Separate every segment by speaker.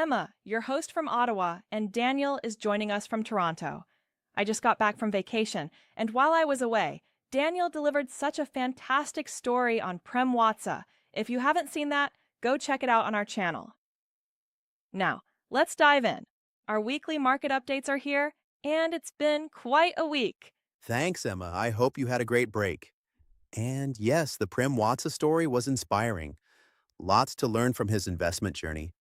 Speaker 1: Emma, your host from Ottawa, and Daniel is joining us from Toronto. I just got back from vacation, and while I was away, Daniel delivered such a fantastic story on Prem Watsa. If you haven't seen that, go check it out on our channel. Now, let's dive in. Our weekly market updates are here, and it's been quite a week.
Speaker 2: Thanks, Emma. I hope you had a great break. And yes, the Prem Watsa story was inspiring. Lots to learn from his investment journey.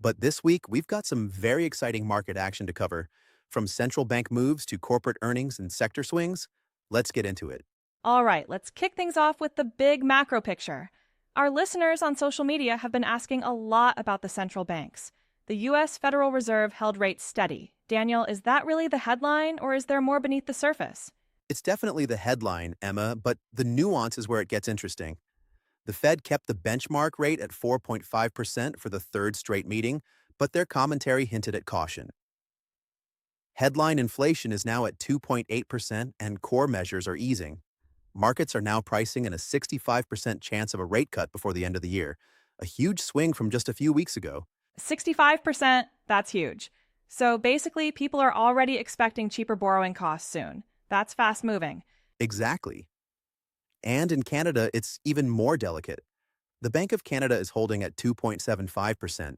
Speaker 2: But this week, we've got some very exciting market action to cover. From central bank moves to corporate earnings and sector swings, let's get into it.
Speaker 1: All right, let's kick things off with the big macro picture. Our listeners on social media have been asking a lot about the central banks. The U.S. Federal Reserve held rates steady. Daniel, is that really the headline, or is there more beneath the surface?
Speaker 2: It's definitely the headline, Emma, but the nuance is where it gets interesting. The Fed kept the benchmark rate at 4.5% for the third straight meeting, but their commentary hinted at caution. Headline inflation is now at 2.8% and core measures are easing. Markets are now pricing in a 65% chance of a rate cut before the end of the year, a huge swing from just a few weeks ago.
Speaker 1: 65%, that's huge. So basically, people are already expecting cheaper borrowing costs soon. That's fast moving.
Speaker 2: Exactly. And in Canada, it's even more delicate. The Bank of Canada is holding at 2.75%,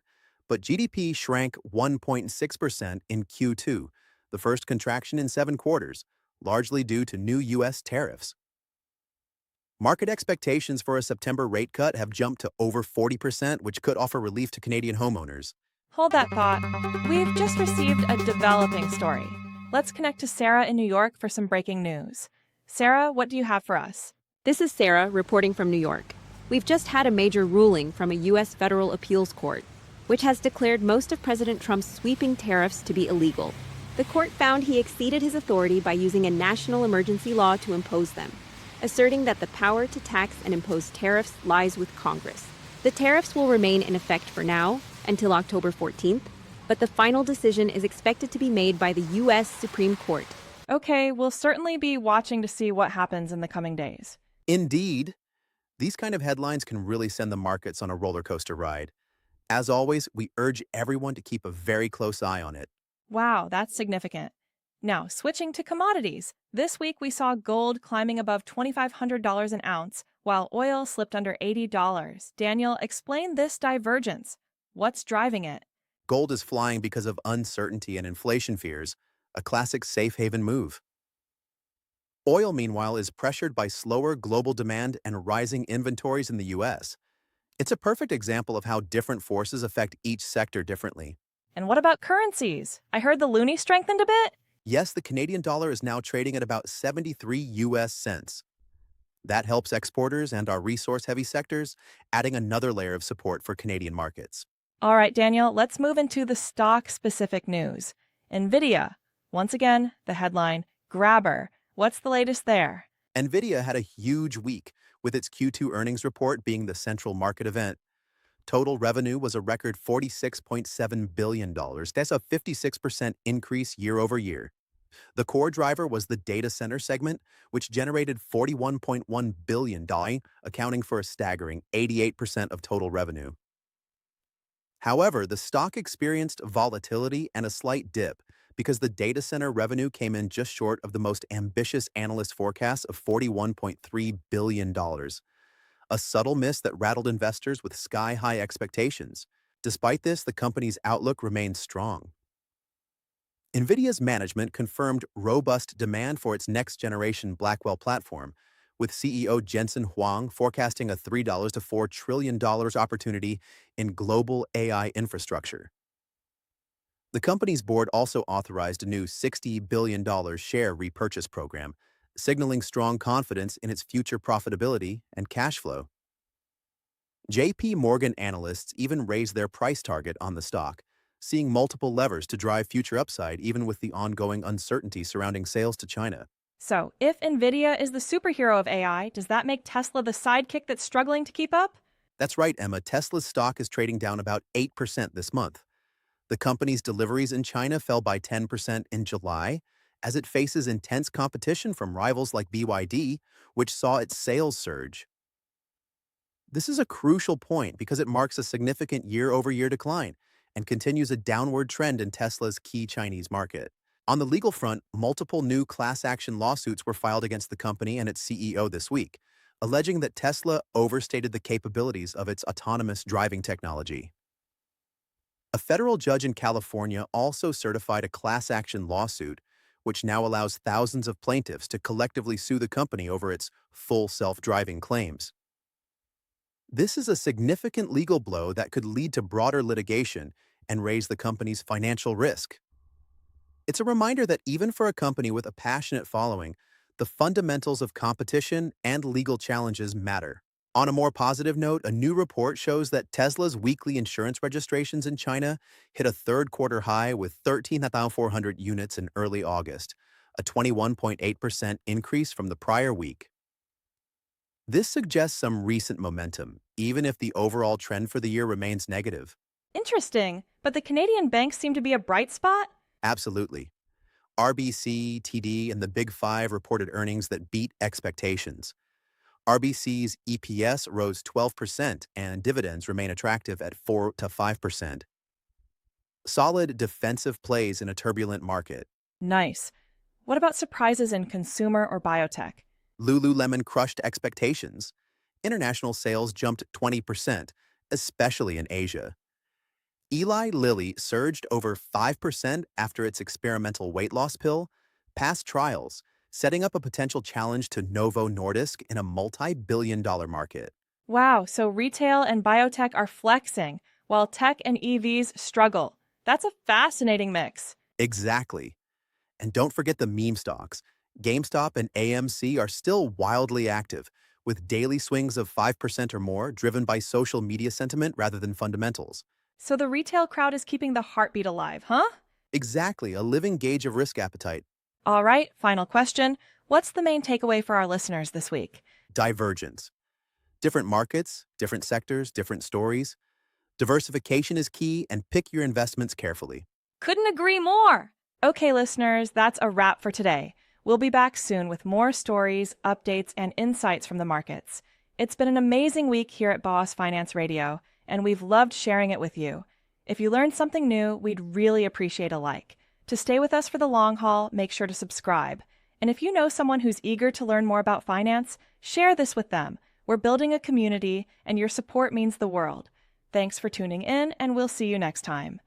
Speaker 2: but GDP shrank 1.6% in Q2, the first contraction in 7 quarters, largely due to new U.S. tariffs. Market expectations for a September rate cut have jumped to over 40%, which could offer relief to Canadian homeowners.
Speaker 1: Hold that thought. We've just received a developing story. Let's connect to Sarah in New York for some breaking news. Sarah, what do you have for us?
Speaker 3: This is Sarah reporting from New York. We've just had a major ruling from a U.S. federal appeals court, which has declared most of President Trump's sweeping tariffs to be illegal. The court found he exceeded his authority by using a national emergency law to impose them, asserting that the power to tax and impose tariffs lies with Congress. The tariffs will remain in effect for now, until October 14th, but the final decision is expected to be made by the U.S. Supreme Court.
Speaker 1: Okay, we'll certainly be watching to see what happens in the coming days.
Speaker 2: Indeed, these kind of headlines can really send the markets on a roller coaster ride. As always, we urge everyone to keep a very close eye on it.
Speaker 1: Wow, that's significant. Now, switching to commodities. This week we saw gold climbing above $2,500 an ounce, while oil slipped under $80. Daniel, explain this divergence. What's driving it?
Speaker 2: Gold is flying because of uncertainty and inflation fears, a classic safe haven move. Oil, meanwhile, is pressured by slower global demand and rising inventories in the U.S. It's a perfect example of how different forces affect each sector differently.
Speaker 1: And what about currencies? I heard the loonie strengthened a bit?
Speaker 2: Yes, the Canadian dollar is now trading at about 73 U.S. cents. That helps exporters and our resource-heavy sectors, adding another layer of support for Canadian markets.
Speaker 1: All right, Daniel, let's move into the stock-specific news. NVIDIA. Once again, the headline, grabber. What's the latest there?
Speaker 2: NVIDIA had a huge week, with its Q2 earnings report being the central market event. Total revenue was a record $46.7 billion. That's a 56% increase year over year. The core driver was the data center segment, which generated $41.1 billion, accounting for a staggering 88% of total revenue. However, the stock experienced volatility and a slight dip because the data center revenue came in just short of the most ambitious analyst forecast of $41.3 billion. A subtle miss that rattled investors with sky-high expectations. Despite this, the company's outlook remains strong. NVIDIA's management confirmed robust demand for its next-generation Blackwell platform, with CEO Jensen Huang forecasting a $3 to $4 trillion opportunity in global AI infrastructure. The company's board also authorized a new $60 billion share repurchase program, signaling strong confidence in its future profitability and cash flow. J.P. Morgan analysts even raised their price target on the stock, seeing multiple levers to drive future upside even with the ongoing uncertainty surrounding sales to China.
Speaker 1: So, if NVIDIA is the superhero of AI, does that make Tesla the sidekick that's struggling to keep up?
Speaker 2: That's right, Emma. Tesla's stock is trading down about 8% this month. The company's deliveries in China fell by 10% in July, as it faces intense competition from rivals like BYD, which saw its sales surge. This is a crucial point because it marks a significant year-over-year decline, and continues a downward trend in Tesla's key Chinese market. On the legal front, multiple new class action lawsuits were filed against the company and its CEO this week, alleging that Tesla overstated the capabilities of its autonomous driving technology. A federal judge in California also certified a class action lawsuit, which now allows thousands of plaintiffs to collectively sue the company over its full self-driving claims. This is a significant legal blow that could lead to broader litigation and raise the company's financial risk. It's a reminder that even for a company with a passionate following, the fundamentals of competition and legal challenges matter. On a more positive note, a new report shows that Tesla's weekly insurance registrations in China hit a third-quarter high with 13,400 units in early August, a 21.8% increase from the prior week. This suggests some recent momentum, even if the overall trend for the year remains negative.
Speaker 1: Interesting, but the Canadian banks seem to be a bright spot?
Speaker 2: Absolutely. RBC, TD, and the Big Five reported earnings that beat expectations. RBC's EPS rose 12% and dividends remain attractive at 4 to 5%. Solid defensive plays in a turbulent market.
Speaker 1: Nice. What about surprises in consumer or biotech?
Speaker 2: Lululemon crushed expectations. International sales jumped 20%, especially in Asia. Eli Lilly surged over 5% after its experimental weight loss pill passed trials, setting up a potential challenge to Novo Nordisk in a multi-billion-dollar market.
Speaker 1: Wow, so retail and biotech are flexing, while tech and EVs struggle. That's a fascinating mix.
Speaker 2: Exactly. And don't forget the meme stocks. GameStop and AMC are still wildly active, with daily swings of 5% or more driven by social media sentiment rather than fundamentals.
Speaker 1: So the retail crowd is keeping the heartbeat alive, huh?
Speaker 2: Exactly, a living gauge of risk appetite.
Speaker 1: All right, final question. What's the main takeaway for our listeners this week?
Speaker 2: Divergence. Different markets, different sectors, different stories. Diversification is key, and pick your investments carefully.
Speaker 1: Couldn't agree more. Okay, listeners, that's a wrap for today. We'll be back soon with more stories, updates, and insights from the markets. It's been an amazing week here at BOS Finance Radio, and we've loved sharing it with you. If you learned something new, we'd really appreciate a like. To stay with us for the long haul, make sure to subscribe. And if you know someone who's eager to learn more about finance, share this with them. We're building a community, and your support means the world. Thanks for tuning in, and we'll see you next time.